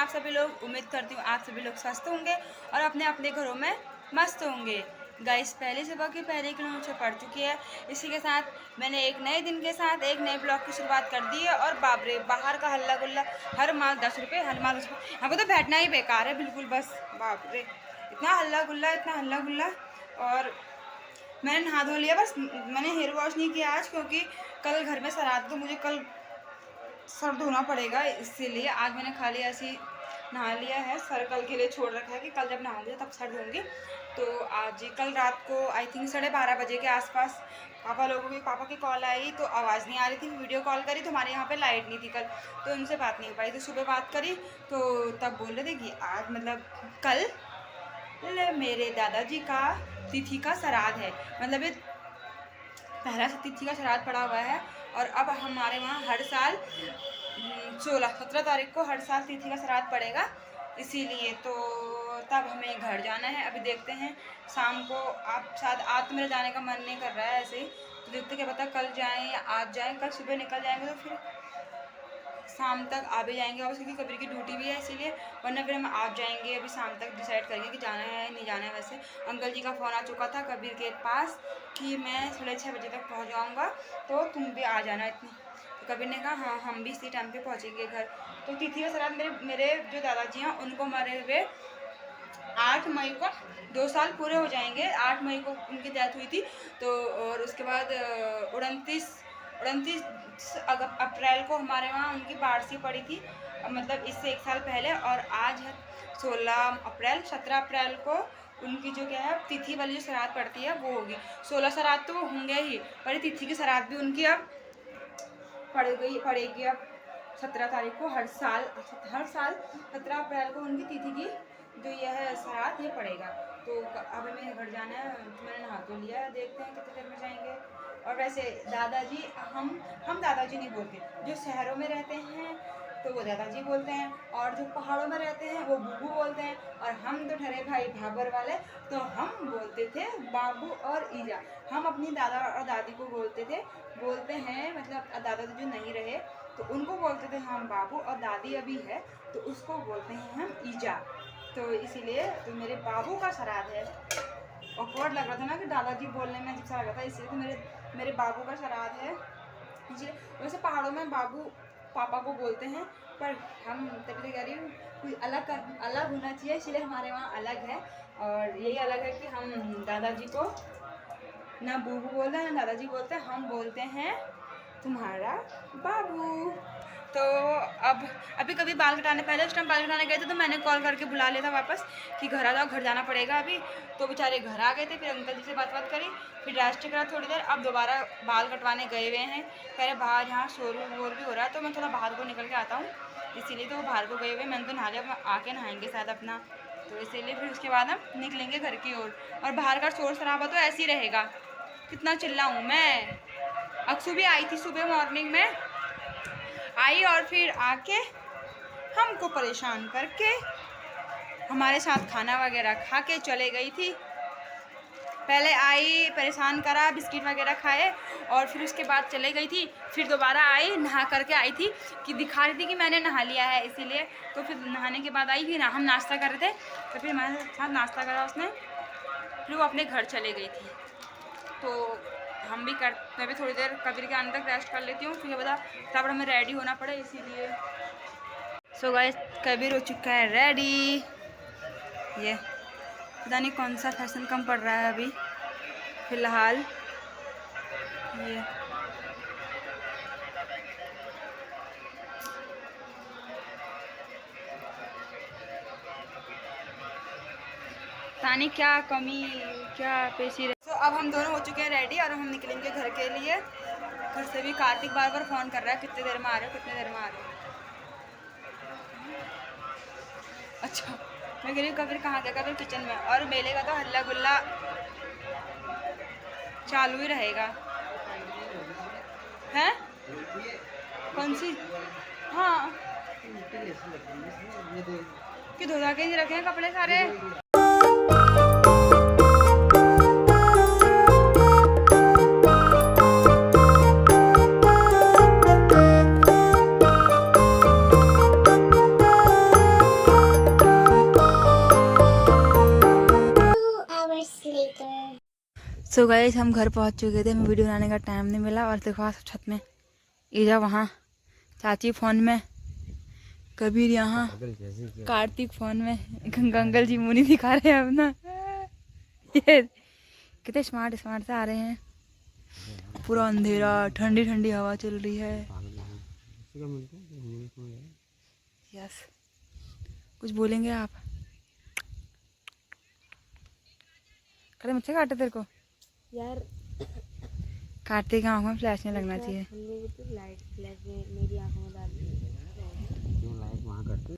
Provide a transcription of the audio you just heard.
आप सभी लोग? उम्मीद करती हूँ आप सभी लोग स्वस्थ होंगे और अपने अपने घरों में मस्त होंगे। गाइस, पहली सुबह की पहली किरण मुझे पड़ चुकी है। इसी के साथ मैंने एक नए दिन के साथ एक नए ब्लॉग की शुरुआत कर दी है। और बाबरे, बाहर का हल्ला गुल्ला, हर माल 10 रुपये, हर माल 10 रुपये। यहाँ पर तो बैठना ही बेकार है बिल्कुल। बस बापरे, इतना हल्ला गुल्ला, इतना हल्ला गुल्ला। और मैंने नहा धो लिया, बस मैंने हेयर वॉश नहीं किया आज, क्योंकि कल घर में सराद, तो मुझे कल सर धोना पड़ेगा। इसीलिए आज मैंने खाली ऐसे ही नहा लिया है। सर कल के लिए छोड़ रखा है कि कल जब नहाऊंगी तब सर धोऊंगी। तो आज कल रात को आई थिंक 12:30 बजे के आसपास पापा की कॉल आई, तो आवाज़ नहीं आ रही थी। वीडियो कॉल करी तो हमारे यहाँ पे लाइट नहीं थी कल, तो उनसे बात नहीं हो पाई। तो सुबह बात करी तो तब बोल रहे थे कि आज मतलब कल मेरे दादाजी का तिथि का श्राद्ध है। मतलब ये पहला तिथि का श्राद्ध पड़ा हुआ है। और अब हमारे वहाँ हर साल 17 तारीख को हर साल तिथि का श्राद्ध पड़ेगा, इसीलिए तो तब हमें घर जाना है। अभी देखते हैं शाम को, आप शायद आज तो मेरे जाने का मन नहीं कर रहा है ऐसे ही, तो देखते क्या पता कल जाएं या आज जाएं। कल सुबह निकल जाएंगे तो फिर शाम तक आ भी जाएंगे वापस, क्योंकि कबीर की ड्यूटी भी है इसीलिए। वरना फिर हम आप जाएंगे। अभी शाम तक डिसाइड करेंगे कि जाना है नहीं जाना है। वैसे अंकल जी का फ़ोन आ चुका था कबीर के पास कि मैं 6:30 बजे तक पहुंच जाऊंगा, तो तुम भी आ जाना इतनी। तो कबीर ने कहा हाँ, हम भी इसी टाइम पे पहुंचेंगे घर। तो तिथि का श्राद्ध मेरे जो दादाजी हैं उनको मरे हुए 8 मई को 2 साल पूरे हो जाएंगे। 8 मई को उनकी डेथ हुई थी। तो और उसके बाद 29 अप्रैल को हमारे वहाँ उनकी बारसी पड़ी थी, मतलब इससे 1 साल पहले। और आज है 17 अप्रैल को उनकी जो क्या है तिथि वाली जो श्राद्ध पड़ती है वो होगी। 16 श्राद्ध तो होंगे ही, पर तिथि की श्राद्ध भी उनकी अब पड़ेगी अब 17 तारीख को। हर साल 17 अप्रैल को उनकी तिथि की जो यह श्राद्ध ये पड़ेगा। तो अभी मेरे घर जाना है, तो मैंने नहा तो लिया है, देखते हैं कितनी देर में जाएंगे। और वैसे दादाजी, हम दादाजी नहीं बोलते। जो शहरों में रहते हैं तो वो दादाजी बोलते हैं, और जो पहाड़ों में रहते हैं वो बूबू बोलते हैं। और हम तो ठहरे भाई भाबर वाले, तो हम बोलते थे बाबू और ईजा। हम अपनी दादा और दादी को बोलते हैं, मतलब दादा जो नहीं रहे तो उनको बोलते थे हम बाबू, और दादी अभी है तो उसको बोलते हैं हम ईजा। तो इसीलिए तो मेरे बाबू का श्राद्ध है। ऑकवर्ड लग रहा था ना कि दादाजी बोलने में अजीब सा लग रहा था, इसलिए तो मेरे बाबू का श्राद्ध है। इसलिए वैसे पहाड़ों में बाबू पापा को बोलते हैं, पर हम तभी तो कह रही हूँ कुछ अलग होना चाहिए, इसलिए हमारे वहाँ अलग है। और यही अलग है कि हम दादाजी को ना बूबू बोलते हैं ना दादाजी बोलते हैं, हम बोलते हैं तुम्हारा बाबू। तो अब अभी कभी बाल कटाने, पहले उस टाइम बाल कटाने गए थे तो मैंने कॉल करके बुला लिया था वापस कि घर आ जाओ, घर जाना पड़ेगा अभी। तो बेचारे घर आ गए थे, फिर अंकल जी से बात करी, फिर रेस्ट करा थोड़ी देर। अब दोबारा बाल कटवाने गए हुए हैं। कह रहे बाहर यहाँ शोर वोर भी हो रहा है, तो मैं थोड़ा बाहर को निकल के आता हूँ, इसीलिए तो वो बाहर को गए हुए। मैंने तो नहा लिया, आके नहाएंगे शायद अपना, तो इसीलिए फिर उसके बाद हम निकलेंगे घर की ओर। और बाहर का शोर शराबा तो ऐसे ही रहेगा, कितना चिल्लाऊँ मैं। अक्सू भी आई थी सुबह मॉर्निंग में आई, और फिर आके हमको परेशान करके हमारे साथ खाना वगैरह खा के चले गई थी। पहले आई, परेशान करा, बिस्किट वगैरह खाए, और फिर उसके बाद चले गई थी। फिर दोबारा आई, नहा करके आई थी कि दिखा रही थी कि मैंने नहा लिया है, इसीलिए। तो फिर नहाने के बाद आई, फिर हम नाश्ता कर रहे थे, तो फिर हमारे साथ नाश्ता करा उसने, फिर वो अपने घर चले गई थी। तो मैं भी थोड़ी देर कबीर के आने तक रेस्ट कर लेती हूँ, फिर बता तब हमें रेडी होना पड़े, इसीलिए। सो गाइस, कबीर हो चुका है रेडी। ये पता नहीं कौन सा फैशन कम पड़ रहा है अभी फ़िलहाल। ये तानी क्या कमी क्या पेशी। तो अब हम दोनों हो चुके हैं रेडी, और हम निकलेंगे घर के लिए। घर से भी कार्तिक बार बार फ़ोन कर रहा है, कितने देर में आ रहे हो, कितने देर में आ रहे हो। अच्छा, मैं कह रही हूँ कबीर कहाँ गया, कबीर किचन में। और मेले का तो हल्ला गुल्ला चालू ही रहेगा। हैं? कौन सी? हाँ, कि धो धा के नहीं रखे हैं कपड़े सारे। सो गाइस हम घर पहुंच चुके थे, हमें वीडियो बनाने का टाइम नहीं मिला। और देखो छत में ईजा, वहाँ चाची फ़ोन में, कबीर यहाँ, कार्तिक फ़ोन में, गंगल जी मुनी दिखा रहे हैं अपना। ये कितने स्मार्ट से आ रहे हैं। पूरा अंधेरा, ठंडी ठंडी हवा चल रही है। यस, कुछ बोलेंगे आप? कड़े मुझसे काटे तेरे को यार, काटते की आँखों में फ्लैश नहीं लगना चाहिए। लाइट फ्लैश में मेरी आँखों में डाल दी। क्यों लाइट वहाँ करते?